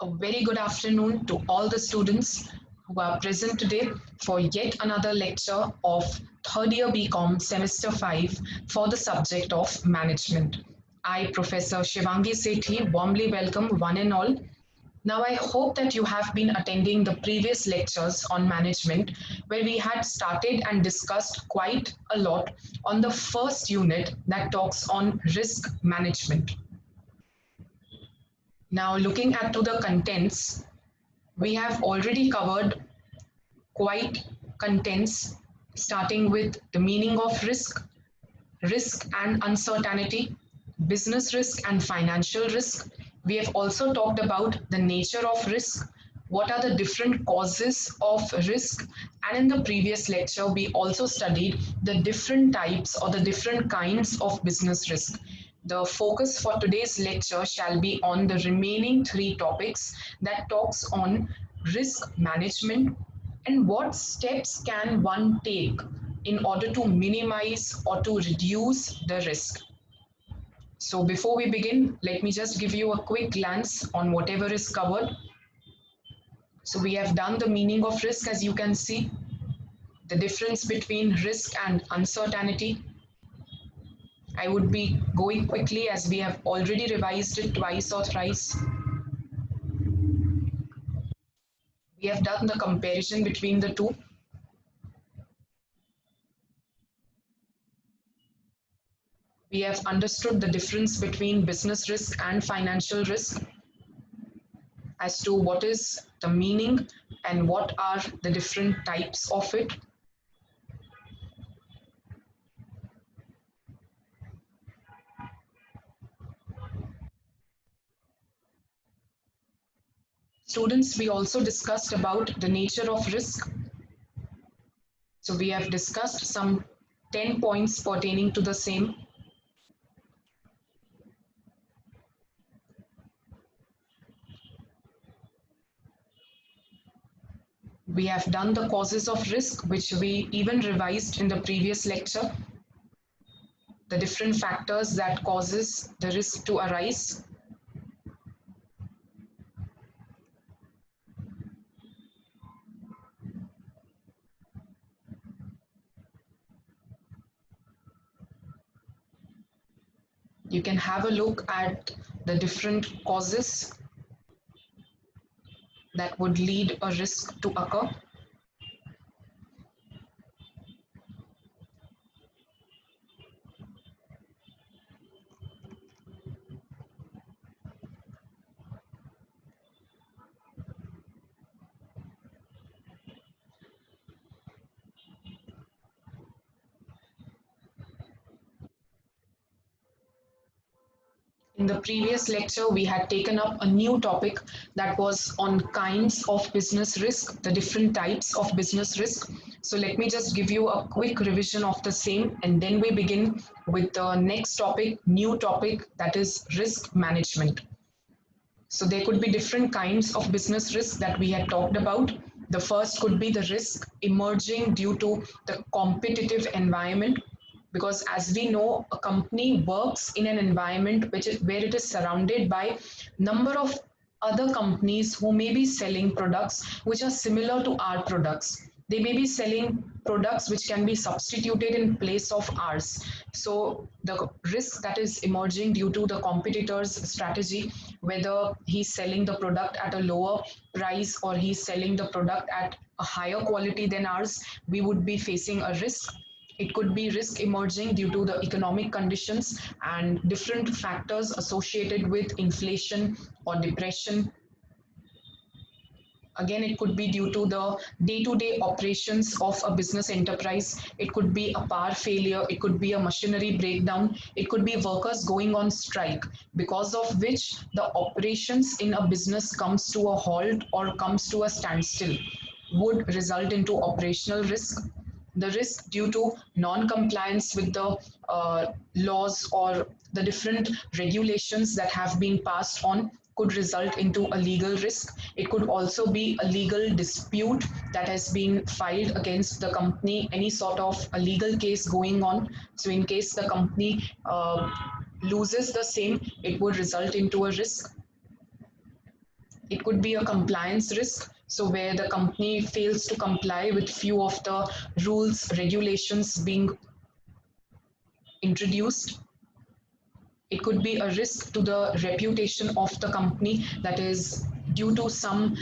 A very good afternoon to all the students who are present today for yet another lecture of third year BCom semester 5 for the subject of management. I, Professor Shivangi Sethi, warmly welcome one and all. Now, I hope that you have been attending the previous lectures on management, where we had started and discussed quite a lot on the first unit that talks on risk management. Now, looking at to the contents, we have already covered quite contents, starting with the meaning of risk, risk and uncertainty, business risk and financial risk. We have also talked about the nature of risk, what are the different causes of risk, and in the previous lecture, we also studied the different types or the different kinds of business risk. The focus for today's lecture shall be on the remaining three topics that talks on risk management and what steps can one take in order to minimize or to reduce the risk. So before we begin, let me just give you a quick glance on whatever is covered. So we have done the meaning of risk, as you can see, the difference between risk and uncertainty. I would be going quickly as we have already revised it twice or thrice. We have done the comparison between the two. We have understood the difference between business risk and financial risk as to what is the meaning and what are the different types of it. Students, we also discussed about the nature of risk. So we have discussed some 10 points pertaining to the same. We have done the causes of risk, which we even revised in the previous lecture. The different factors that causes the risk to arise. You can have a look at the different causes that would lead a risk to occur. In the previous lecture, we had taken up a new topic that was on kinds of business risk, the different types of business risk. So let me just give you a quick revision of the same, and then we begin with the next topic, new topic, that is risk management. So there could be different kinds of business risk that we had talked about. The first could be the risk emerging due to the competitive environment, because as we know, a company works in an environment where it is surrounded by number of other companies who may be selling products which are similar to our products. They may be selling products which can be substituted in place of ours. So the risk that is emerging due to the competitor's strategy, whether he's selling the product at a lower price or he's selling the product at a higher quality than ours, we would be facing a risk. It could be risk emerging due to the economic conditions and different factors associated with inflation or depression. Again, it could be due to the day-to-day operations of a business enterprise. It could be a power failure. It could be a machinery breakdown. It could be workers going on strike, because of which the operations in a business comes to a halt or comes to a standstill, would result into operational risk. The risk due to non-compliance with the laws or the different regulations that have been passed on could result into a legal risk. It could also be a legal dispute that has been filed against the company, any sort of a legal case going on. So in case the company loses the same, it would result into a risk. It could be a compliance risk, so where the company fails to comply with few of the rules, regulations being introduced. It could be a risk to the reputation of the company, that is due to some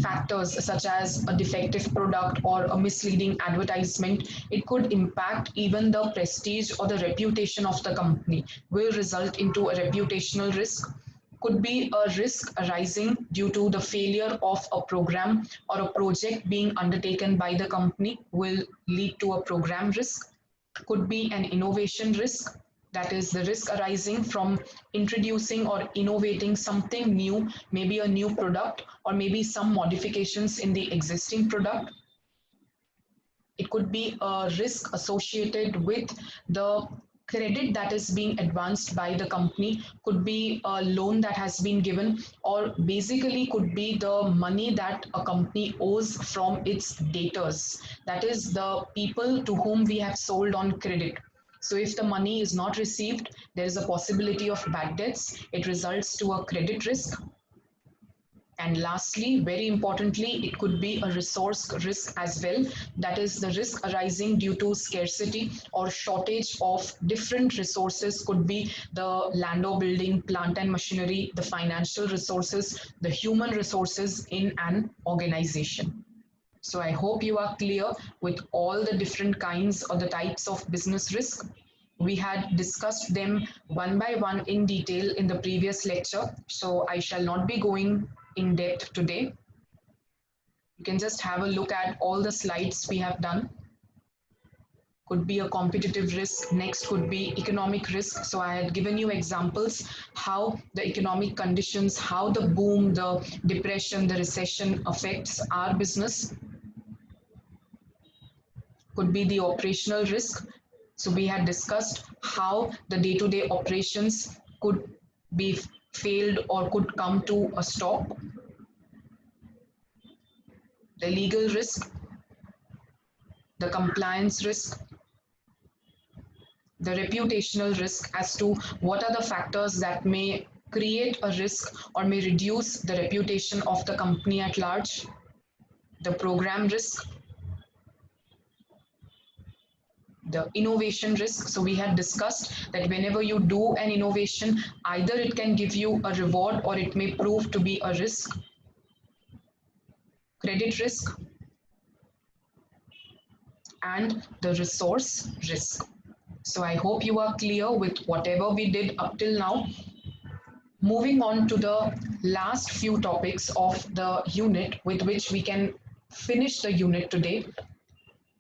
factors such as a defective product or a misleading advertisement. It could impact even the prestige or the reputation of the company, will result into a reputational risk. Could be a risk arising due to the failure of a program or a project being undertaken by the company, will lead to a program risk. Could be an innovation risk, that is the risk arising from introducing or innovating something new, maybe a new product or maybe some modifications in the existing product. It could be a risk associated with the credit that is being advanced by the company, could be a loan that has been given, or basically could be the money that a company owes from its debtors, that is the people to whom we have sold on credit. So if the money is not received, there is a possibility of bad debts. It results to a credit risk. And lastly, very importantly, it could be a resource risk as well. That is the risk arising due to scarcity or shortage of different resources. Could be the land or building, plant and machinery, the financial resources, the human resources in an organization. So I hope you are clear with all the different kinds or the types of business risk. We had discussed them one by one in detail in the previous lecture, so I shall not be going in depth today. You can just have a look at all the slides we have done. Could be a competitive risk, next could be economic risk. So I had given you examples how the economic conditions, how the boom, the depression, the recession affects our business. Could be the operational risk. So we had discussed how the day-to-day operations could be failed or could come to a stop. The legal risk, the compliance risk, the reputational risk, as to what are the factors that may create a risk or may reduce the reputation of the company at large, the program risk, the innovation risk. So we had discussed that whenever you do an innovation, either it can give you a reward or it may prove to be a risk. Credit risk and the resource risk. So I hope you are clear with whatever we did up till now. Moving on to the last few topics of the unit with which we can finish the unit today.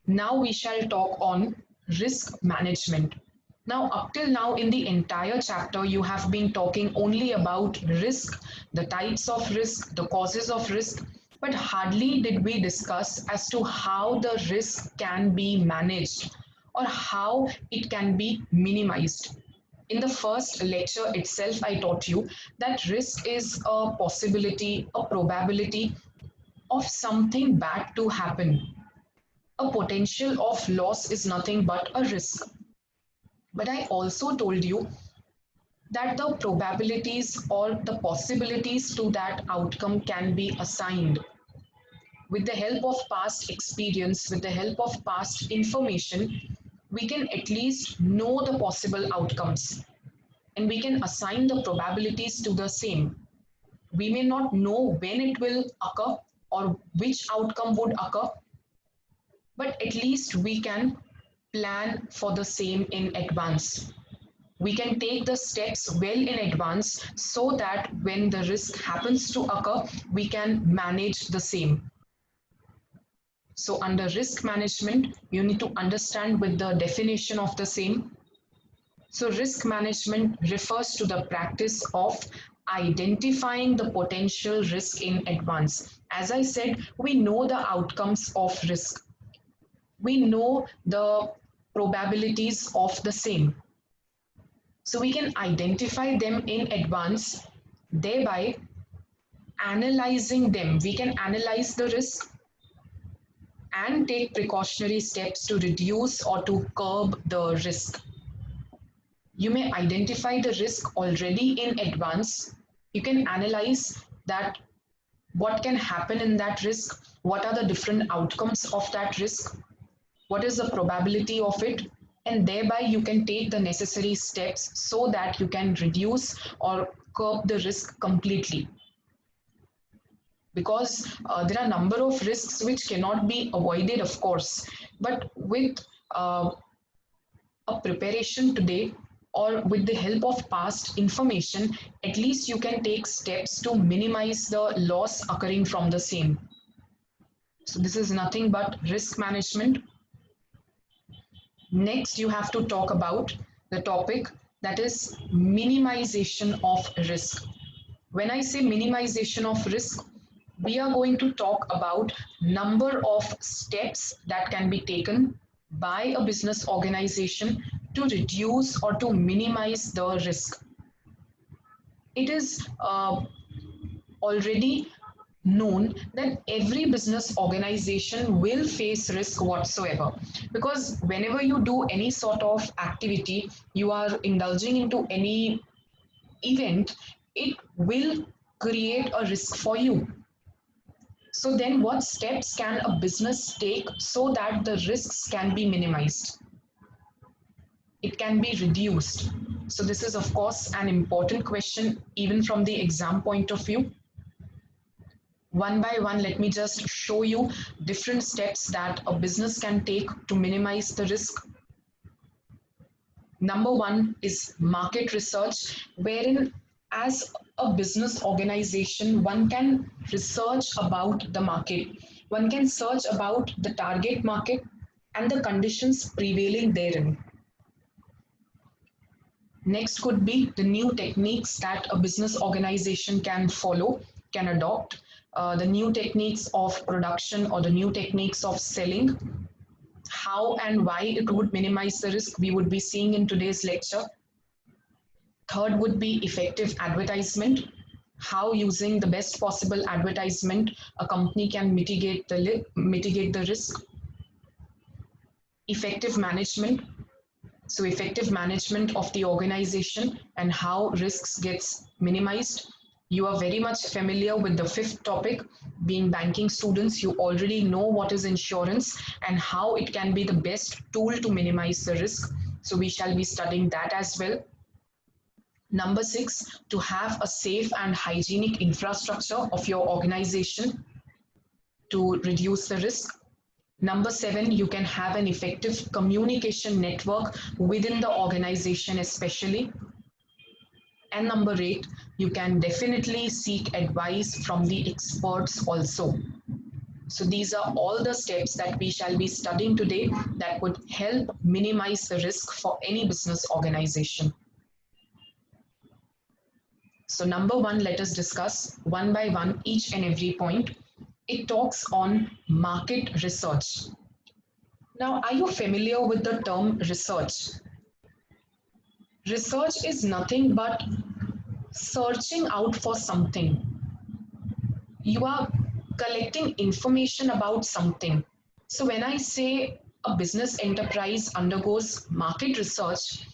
Now we shall talk on risk management. Now, up till now in the entire chapter, you have been talking only about risk, the types of risk, the causes of risk, but hardly did we discuss as to how the risk can be managed or how it can be minimized. In the first lecture itself, I taught you that risk is a possibility, a probability of something bad to happen. A potential of loss is nothing but a risk. But I also told you that the probabilities or the possibilities to that outcome can be assigned. With the help of past experience, with the help of past information, we can at least know the possible outcomes and we can assign the probabilities to the same. We may not know when it will occur or which outcome would occur, but at least we can plan for the same in advance. We can take the steps well in advance so that when the risk happens to occur, we can manage the same. So under risk management, you need to understand with the definition of the same. So risk management refers to the practice of identifying the potential risk in advance. As I said, we know the outcomes of risk. We know the probabilities of the same. So we can identify them in advance, thereby analyzing them. We can analyze the risk and take precautionary steps to reduce or to curb the risk. You may identify the risk already in advance. You can analyze that what can happen in that risk, what are the different outcomes of that risk, what is the probability of it, and thereby you can take the necessary steps so that you can reduce or curb the risk completely. Because there are a number of risks which cannot be avoided, of course, but with uh, a preparation today or with the help of past information, at least you can take steps to minimize the loss occurring from the same. So this is nothing but risk management. Next, you have to talk about the topic that is minimization of risk. When I say minimization of risk, we are going to talk about number of steps that can be taken by a business organization to reduce or to minimize the risk. It is already known that every business organization will face risk whatsoever, because whenever you do any sort of activity, you are indulging into any event, it will create a risk for you. So then what steps can a business take so that the risks can be minimized? It can be reduced. So this is of course an important question even from the exam point of view. One by one, let me just show you different steps that a business can take to minimize the risk. Number one is market research, wherein as a business organization, one can research about the market. One can search about the target market and the conditions prevailing therein. Next could be the new techniques that a business organization can follow, can adopt, the new techniques of production or the new techniques of selling. How and why it would minimize the risk, we would be seeing in today's lecture. Third would be effective advertisement. How using the best possible advertisement a company can mitigate the risk. Effective management. So effective management of the organization and how risks gets minimized. You are very much familiar with the fifth topic. Being banking students, you already know what is insurance and how it can be the best tool to minimize the risk. So we shall be studying that as well. Number six, to have a safe and hygienic infrastructure of your organization to reduce the risk. Number seven, you can have an effective communication network within the organization, especially. And number eight, you can definitely seek advice from the experts also. So these are all the steps that we shall be studying today that would help minimize the risk for any business organization. So number one, let us discuss one by one each and every point. It talks on market research. Now, are you familiar with the term research? Research is nothing but searching out for something. You are collecting information about something. So when I say a business enterprise undergoes market research,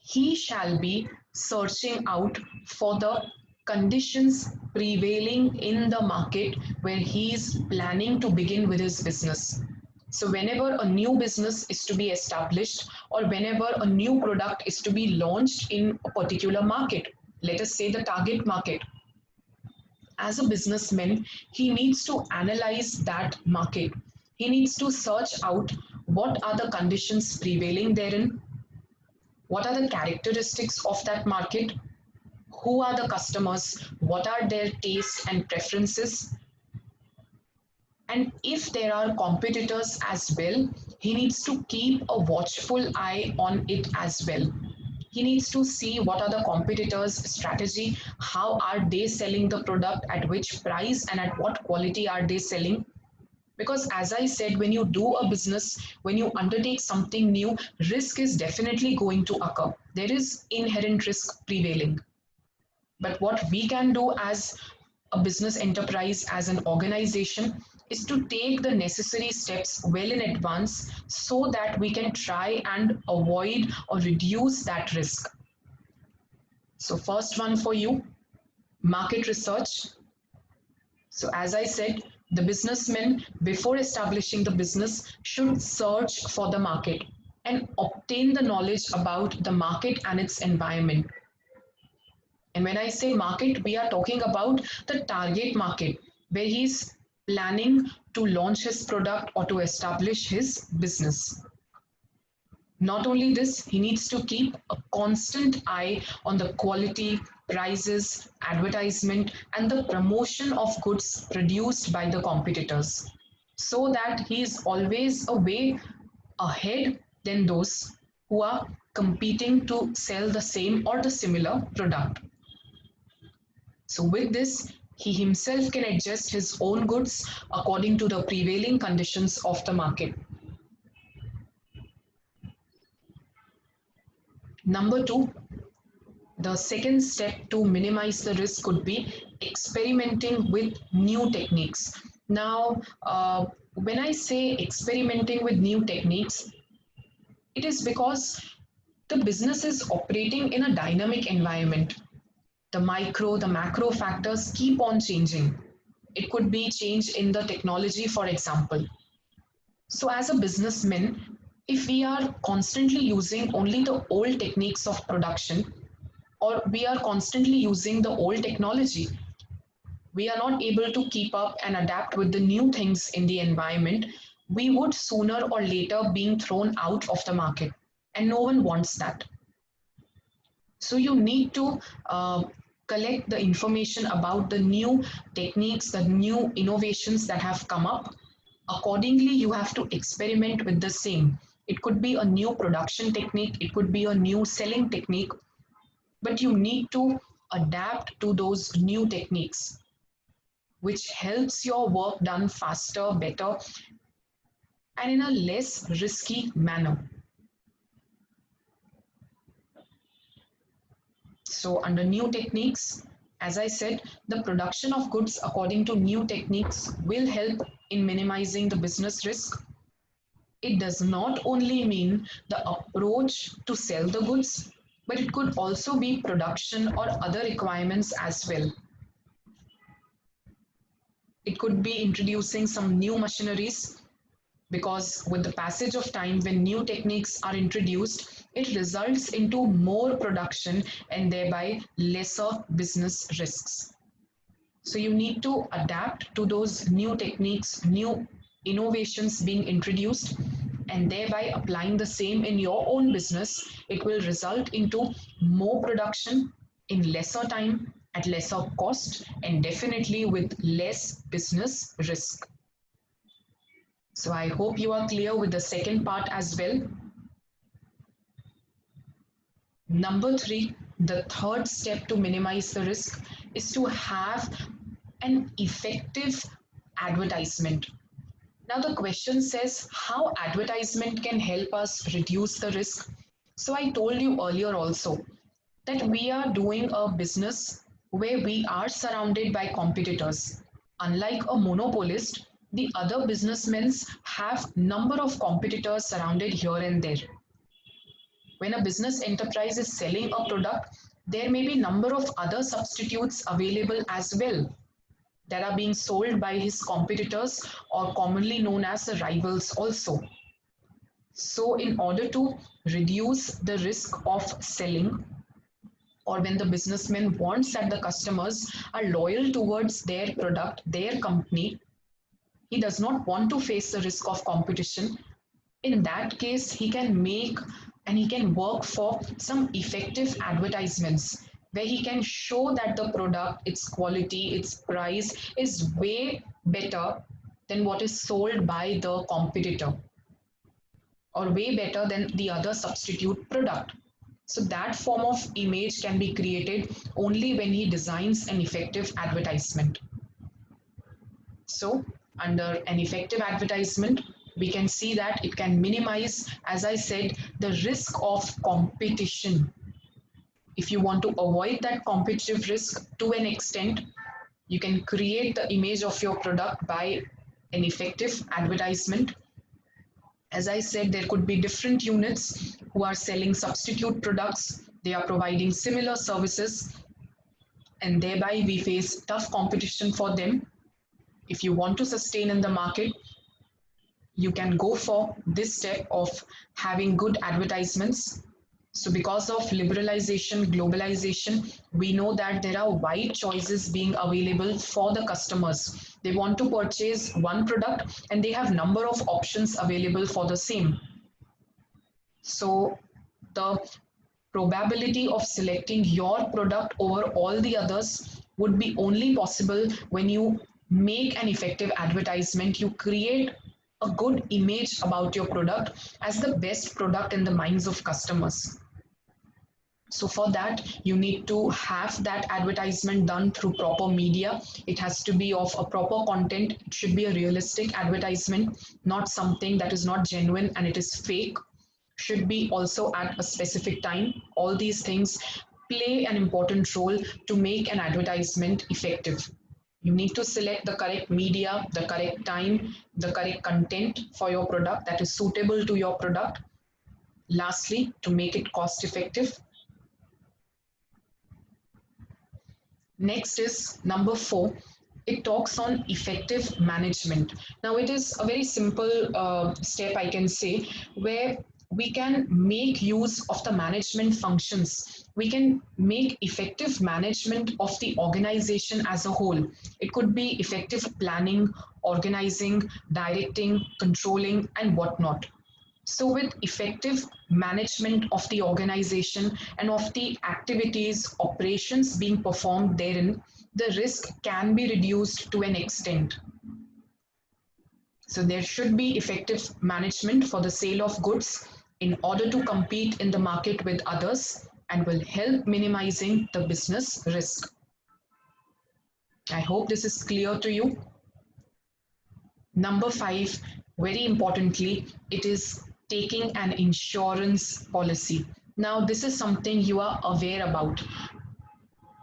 he shall be searching out for the conditions prevailing in the market where he is planning to begin with his business. So whenever a new business is to be established or whenever a new product is to be launched in a particular market, let us say the target market, as a businessman, he needs to analyze that market. He needs to search out what are the conditions prevailing therein, what are the characteristics of that market, who are the customers, what are their tastes and preferences, and if there are competitors as well, he needs to keep a watchful eye on it as well. He needs to see what are the competitors' strategy, how are they selling the product, at which price, and at what quality are they selling. Because as I said, when you do a business, when you undertake something new, risk is definitely going to occur. There is inherent risk prevailing. But what we can do as a business enterprise, as an organization, is to take the necessary steps well in advance so that we can try and avoid or reduce that risk. So, first one for you, market research. So as I said, the businessman before establishing the business should search for the market and obtain the knowledge about the market and its environment. And when I say market, we are talking about the target market where he's planning to launch his product or to establish his business. Not only this, he needs to keep a constant eye on the quality, prices, advertisement, and the promotion of goods produced by the competitors so that he is always a way ahead than those who are competing to sell the same or the similar product. So, with this, he himself can adjust his own goods according to the prevailing conditions of the market. Number two, the second step to minimize the risk could be experimenting with new techniques. Now, when I say experimenting with new techniques, it is because the business is operating in a dynamic environment. The micro, the macro factors keep on changing. It could be change in the technology, for example. So, as a businessman, if we are constantly using only the old techniques of production, or we are constantly using the old technology, we are not able to keep up and adapt with the new things in the environment, we would sooner or later being thrown out of the market. And no one wants that. So you need to collect the information about the new techniques, the new innovations that have come up. Accordingly, you have to experiment with the same. It could be a new production technique, it could be a new selling technique, but you need to adapt to those new techniques, which helps your work done faster, better, and in a less risky manner. So under new techniques, as I said, the production of goods according to new techniques will help in minimizing the business risk. It does not only mean the approach to sell the goods, but it could also be production or other requirements as well. It could be introducing some new machineries because with the passage of time, when new techniques are introduced, it results into more production and thereby lesser business risks. So you need to adapt to those new techniques, new innovations being introduced, and thereby applying the same in your own business. It will result into more production in lesser time, at lesser cost, and definitely with less business risk. So I hope you are clear with the second part as well. Number three, the third step to minimize the risk is to have an effective advertisement. Now the question says how advertisement can help us reduce the risk. So I told you earlier also that we are doing a business where we are surrounded by competitors. Unlike a monopolist, the other businessmen have number of competitors surrounded here and there. When a business enterprise is selling a product, there may be number of other substitutes available as well that are being sold by his competitors or commonly known as the rivals also. So in order to reduce the risk of selling, or when the businessman wants that the customers are loyal towards their product, their company, he does not want to face the risk of competition. In that case, he can make and he can work for some effective advertisements where he can show that the product, its quality, its price is way better than what is sold by the competitor or way better than the other substitute product. So that form of image can be created only when he designs an effective advertisement. So under an effective advertisement, we can see that it can minimize, as I said, the risk of competition. If you want to avoid that competitive risk to an extent, you can create the image of your product by an effective advertisement. As I said, there could be different units who are selling substitute products. They are providing similar services, and thereby we face tough competition for them. If you want to sustain in the market, you can go for this step of having good advertisements. So because of liberalization, globalization, we know that there are wide choices being available for the customers. They want to purchase one product and they have number of options available for the same. So the probability of selecting your product over all the others would be only possible when you make an effective advertisement. You create a good image about your product as the best product in the minds of customers. So for that, you need to have that advertisement done through proper media. It has to be of a proper content. It should be a realistic advertisement, not something that is not genuine and it is fake. Should be also at a specific time. All these things play an important role to make an advertisement effective. You need to select the correct media, the correct time, the correct content for your product that is suitable to your product. Lastly, to make it cost effective. Next is number 4. It talks on effective management. Now, it is a very simple step, I can say, where we can make use of the management functions. We can make effective management of the organization as a whole. It could be effective planning, organizing, directing, controlling, and whatnot. So, with effective management of the organization and of the activities, operations being performed therein, the risk can be reduced to an extent. So, there should be effective management for the sale of goods in order to compete in the market with others and will help minimizing the business risk. I hope this is clear to you. Number 5, very importantly, it is taking an insurance policy. Now, this is something you are aware about.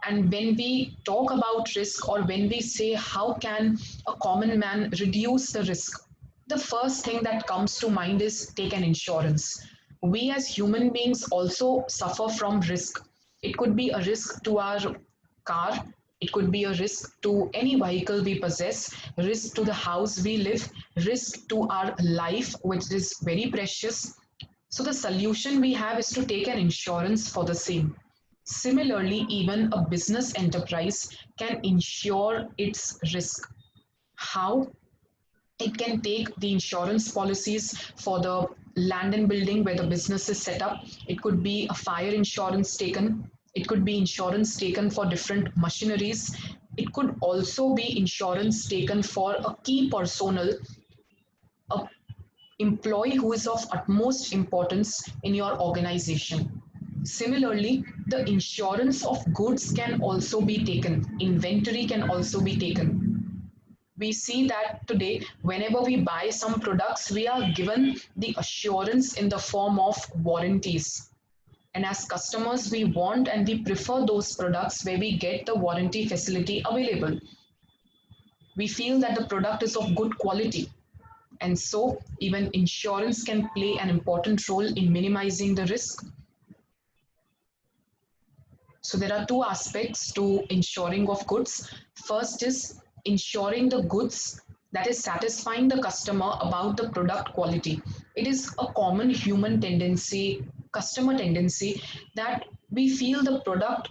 And when we talk about risk or when we say how can a common man reduce the risk, the first thing that comes to mind is take an insurance. We as human beings also suffer from risk. It could be a risk to our car, it could be a risk to any vehicle we possess, risk to the house we live, risk to our life, which is very precious. So the solution we have is to take an insurance for the same. Similarly, even a business enterprise can insure its risk. How? It can take the insurance policies for the land and building where the business is set up. It could be a fire insurance taken. It could be insurance taken for different machineries. It could also be insurance taken for a key personnel, a employee who is of utmost importance in your organization. Similarly, the insurance of goods can also be taken. Inventory can also be taken. We see that today, whenever we buy some products, we are given the assurance in the form of warranties. And as customers, we want and we prefer those products where we get the warranty facility available. We feel that the product is of good quality. And so, even insurance can play an important role in minimizing the risk. So, there are two aspects to insuring of goods. First is ensuring the goods that is satisfying the customer about the product quality. It is a common human tendency, customer tendency, that we feel the product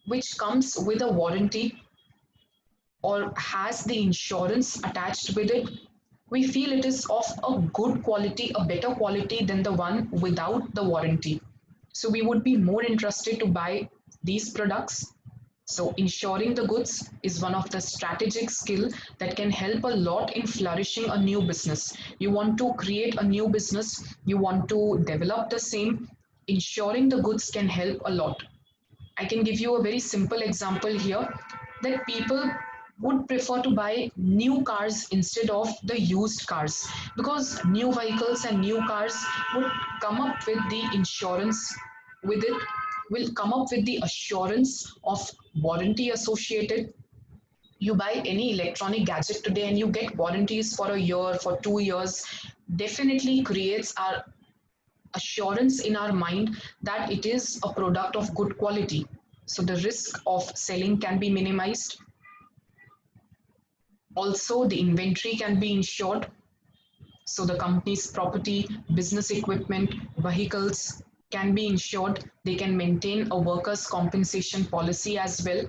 which comes with a warranty or has the insurance attached with it, we feel it is of a good quality, a better quality than the one without the warranty. So we would be more interested to buy these products. So ensuring the goods is one of the strategic skill that can help a lot in flourishing a new business. You want to create a new business, you want to develop the same, ensuring the goods can help a lot. I can give you a very simple example here that people would prefer to buy new cars instead of the used cars because new vehicles and new cars would come up with the insurance with it, will come up with the assurance of warranty associated. You buy any electronic gadget today and you get warranties for a year, for 2 years, definitely creates our assurance in our mind that it is a product of good quality. So the risk of selling can be minimized. Also, the inventory can be insured. So the company's property, business equipment, vehicles can be insured. They can maintain a workers' compensation policy as well.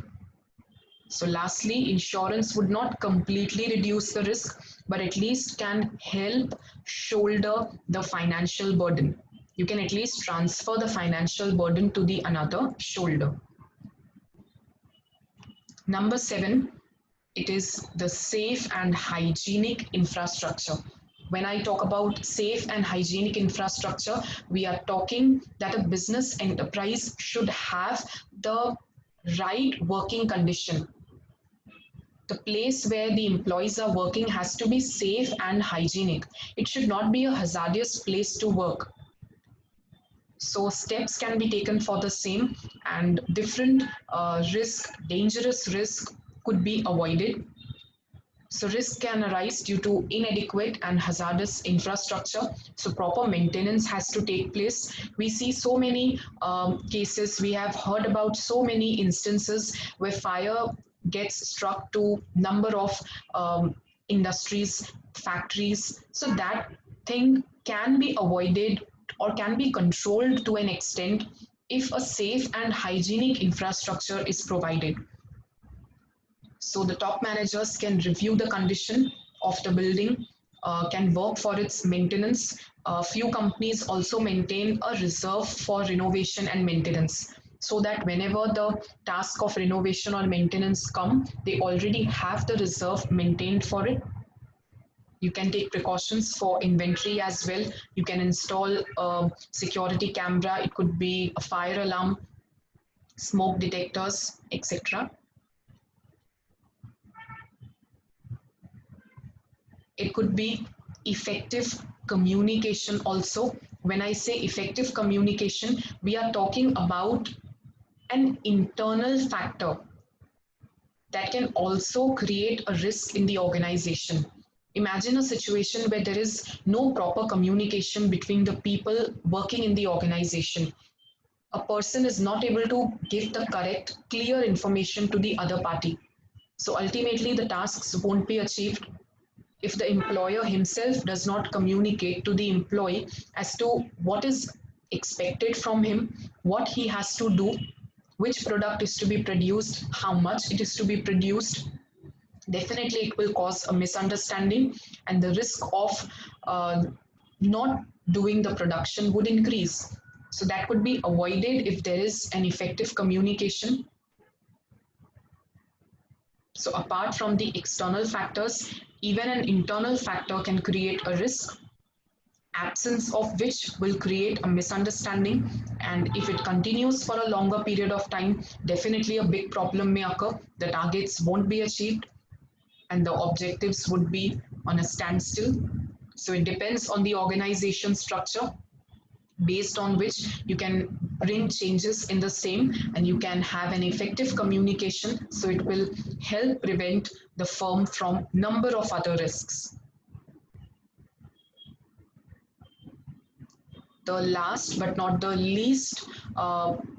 So lastly, insurance would not completely reduce the risk, but at least can help shoulder the financial burden. You can at least transfer the financial burden to the another shoulder. Number 7, it is the safe and hygienic infrastructure. When I talk about safe and hygienic infrastructure, we are talking that a business enterprise should have the right working condition. The place where the employees are working has to be safe and hygienic. It should not be a hazardous place to work. So steps can be taken for the same, and different dangerous risk could be avoided. So risk can arise due to inadequate and hazardous infrastructure. So proper maintenance has to take place. We see so many cases, we have heard about so many instances where fire gets struck to number of industries, factories. So that thing can be avoided or can be controlled to an extent if a safe and hygienic infrastructure is provided. So the top managers can review the condition of the building, can work for its maintenance. Few companies also maintain a reserve for renovation and maintenance, so that whenever the task of renovation or maintenance come, they already have the reserve maintained for it. You can take precautions for inventory as well. You can install a security camera. It could be a fire alarm, smoke detectors, etc. It could be effective communication also. When I say effective communication, we are talking about an internal factor that can also create a risk in the organization. Imagine a situation where there is no proper communication between the people working in the organization. A person is not able to give the correct, clear information to the other party. So ultimately, the tasks won't be achieved if the employer himself does not communicate to the employee as to what is expected from him, what he has to do, which product is to be produced, how much it is to be produced. Definitely, it will cause a misunderstanding, and the risk of not doing the production would increase. So, that could be avoided if there is an effective communication. So, apart from the external factors, even an internal factor can create a risk, absence of which will create a misunderstanding. And if it continues for a longer period of time, definitely a big problem may occur. The targets won't be achieved and the objectives would be on a standstill. So, it depends on the organization structure, based on which you can bring changes in the same, and you can have an effective communication, so it will help prevent the firm from number of other risks. The last but not the least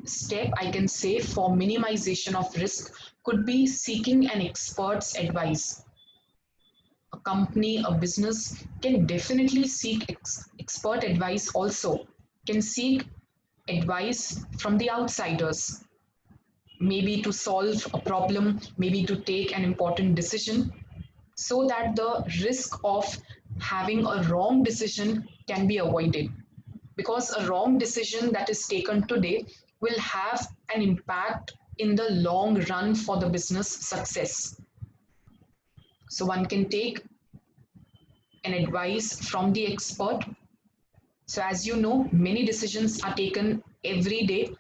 step I can say for minimization of risk could be seeking an expert's advice. A company, a business can definitely seek expert advice also, can seek advice from the outsiders, maybe to solve a problem, maybe to take an important decision, so that the risk of having a wrong decision can be avoided. Because a wrong decision that is taken today will have an impact in the long run for the business success. So one can take an advice from the expert. So as you know, many decisions are taken every day,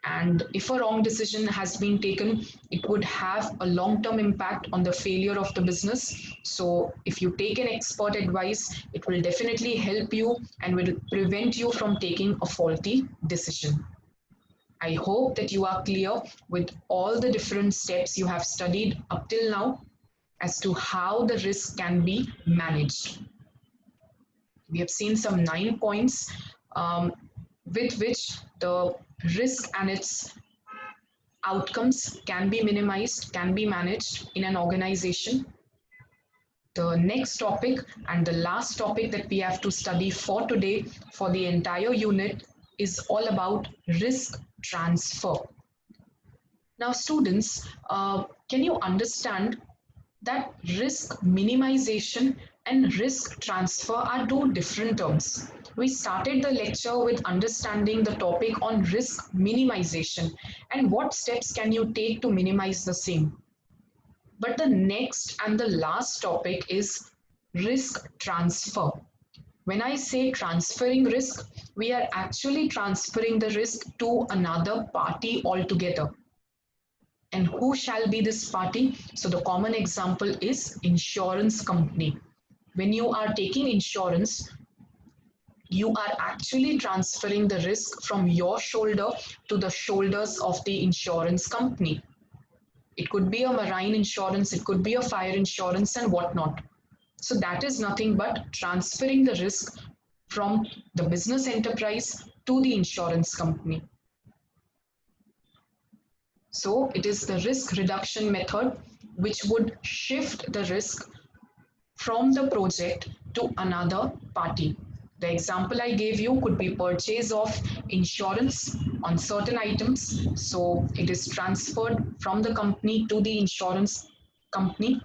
and if a wrong decision has been taken, it would have a long term impact on the failure of the business. So if you take an expert advice, it will definitely help you and will prevent you from taking a faulty decision. I hope that you are clear with all the different steps you have studied up till now as to how the risk can be managed. We have seen some 9 points with which the risk and its outcomes can be minimized, can be managed in an organization. The next topic and the last topic that we have to study for today for the entire unit is all about risk transfer. Now, students, can you understand that risk minimization and risk transfer are two different terms? We started the lecture with understanding the topic on risk minimization and what steps can you take to minimize the same. But the next and the last topic is risk transfer. When I say transferring risk, we are actually transferring the risk to another party altogether. And who shall be this party? So the common example is insurance company. When you are taking insurance, you are actually transferring the risk from your shoulder to the shoulders of the insurance company. It could be a marine insurance, it could be a fire insurance, and whatnot. So that is nothing but transferring the risk from the business enterprise to the insurance company. So it is the risk reduction method which would shift the risk from the project to another party. The example I gave you could be purchase of insurance on certain items. So it is transferred from the company to the insurance company.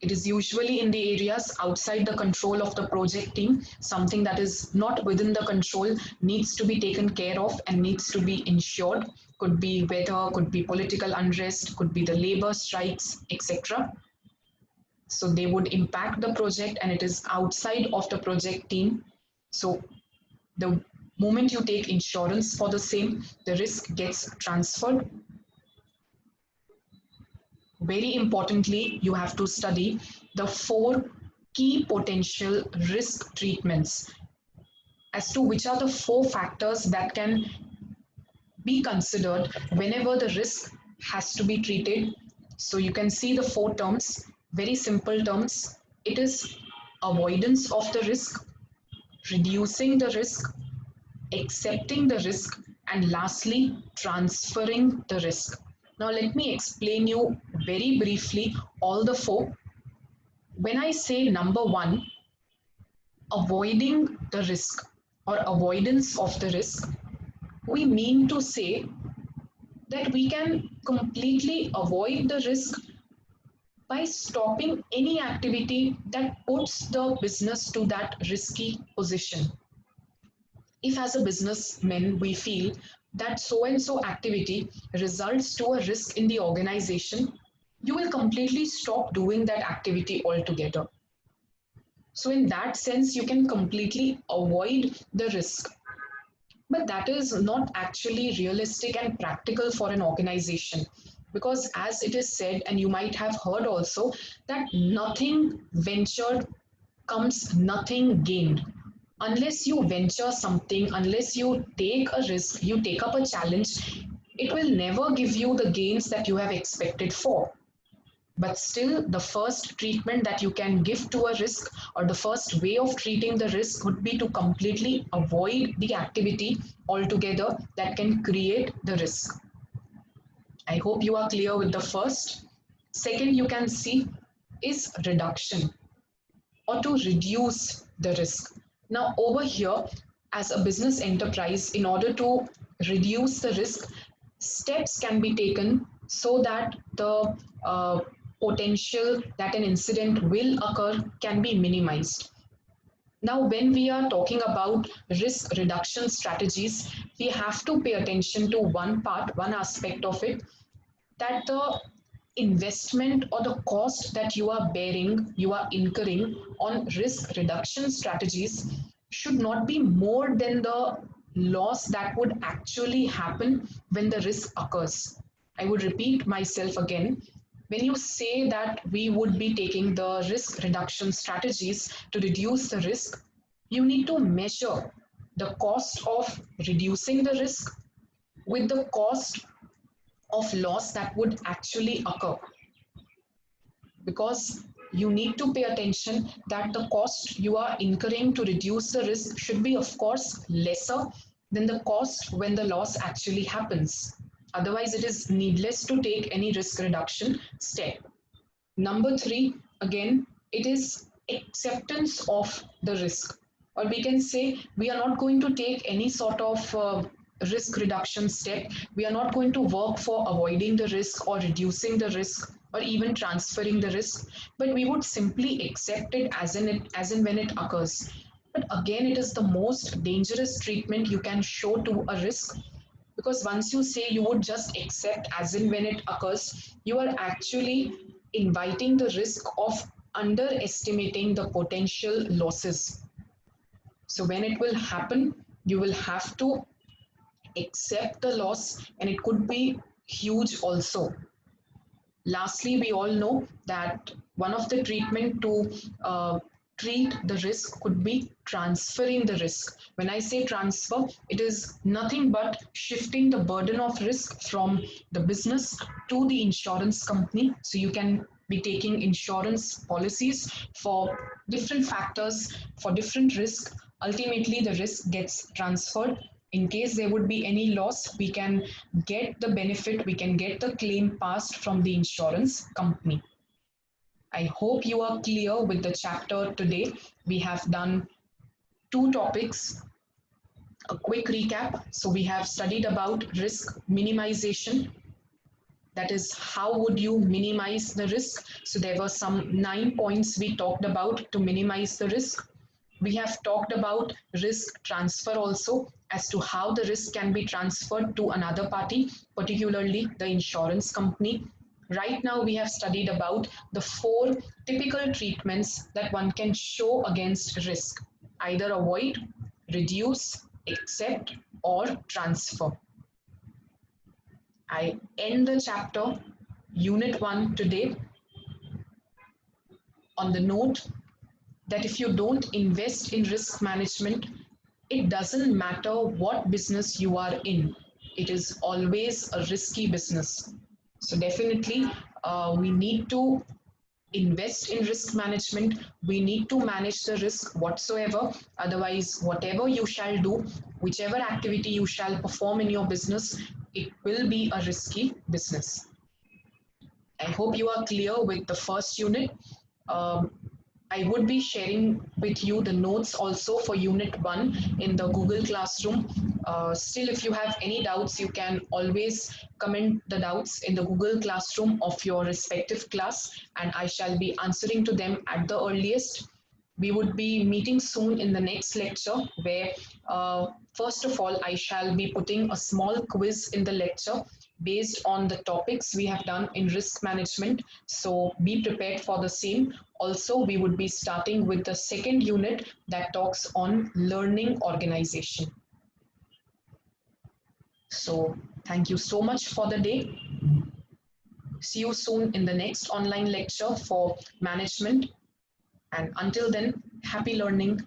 It is usually in the areas outside the control of the project team. Something that is not within the control needs to be taken care of and needs to be insured. Could be weather, could be political unrest, could be the labor strikes, etc. So they would impact the project and it is outside of the project team. So the moment you take insurance for the same, the risk gets transferred. Very importantly, you have to study the 4 key potential risk treatments as to which are the 4 factors that can be considered whenever the risk has to be treated. So you can see the 4 terms, very simple terms. It is avoidance of the risk, reducing the risk, accepting the risk, and lastly, transferring the risk. Now, let me explain you very briefly all the 4. When I say number 1, avoiding the risk or avoidance of the risk, we mean to say that we can completely avoid the risk by stopping any activity that puts the business to that risky position. If as a businessman we feel that so and so activity results to a risk in the organization, you will completely stop doing that activity altogether. So in that sense, you can completely avoid the risk. But that is not actually realistic and practical for an organization. Because as it is said, and you might have heard also, that nothing ventured comes nothing gained. Unless you venture something, unless you take a risk, you take up a challenge, it will never give you the gains that you have expected for. But still, the first treatment that you can give to a risk or the first way of treating the risk would be to completely avoid the activity altogether that can create the risk. I hope you are clear with the first. Second, you can see is reduction or to reduce the risk. Now, over here, as a business enterprise, in order to reduce the risk, steps can be taken so that the potential that an incident will occur can be minimized. Now, when we are talking about risk reduction strategies, we have to pay attention to one part, one aspect of it, that the investment or the cost that you are bearing, you are incurring on risk reduction strategies should not be more than the loss that would actually happen when the risk occurs. I would repeat myself again. When you say that we would be taking the risk reduction strategies to reduce the risk, you need to measure the cost of reducing the risk with the cost of loss that would actually occur, because you need to pay attention that the cost you are incurring to reduce the risk should be of course lesser than the cost when the loss actually happens. Otherwise it is needless to take any risk reduction step. Number 3, again, it is acceptance of the risk. Or we can say we are not going to take any sort of risk reduction step. We are not going to work for avoiding the risk or reducing the risk or even transferring the risk, but we would simply accept it as in when it occurs. But again, it is the most dangerous treatment you can show to a risk, because once you say you would just accept as in when it occurs, you are actually inviting the risk of underestimating the potential losses. So when it will happen, you will have to accept the loss, and it could be huge also. Lastly, we all know that one of the treatment to treat the risk could be transferring the risk. When I say transfer, it is nothing but shifting the burden of risk from the business to the insurance company. So you can be taking insurance policies for different factors, for different risks. Ultimately, the risk gets transferred. In case there would be any loss, we can get the benefit, we can get the claim passed from the insurance company. I hope you are clear with the chapter today. We have done two topics. A quick recap. So we have studied about risk minimization. That is, how would you minimize the risk? So there were some 9 points we talked about to minimize the risk. We have talked about risk transfer also, as to how the risk can be transferred to another party, particularly the insurance company. Right now, we have studied about the four typical treatments that one can show against risk: either avoid, reduce, accept, or transfer. I end the chapter, Unit 1 today, on the note that if you don't invest in risk management, it doesn't matter what business you are in, it is always a risky business. So, definitely, we need to invest in risk management. We need to manage the risk whatsoever. Otherwise, whatever you shall do, whichever activity you shall perform in your business, it will be a risky business. I hope you are clear with the first unit. Um, I would be sharing with you the notes also for Unit 1 in the Google Classroom. Still, if you have any doubts, you can always comment the doubts in the Google Classroom of your respective class, and I shall be answering to them at the earliest. We would be meeting soon in the next lecture, where first of all, I shall be putting a small quiz in the lecture based on the topics we have done in risk management. So be prepared for the same. Also, we would be starting with the second unit that talks on learning organization. So thank you so much for the day. See you soon in the next online lecture for management. And until then, happy learning.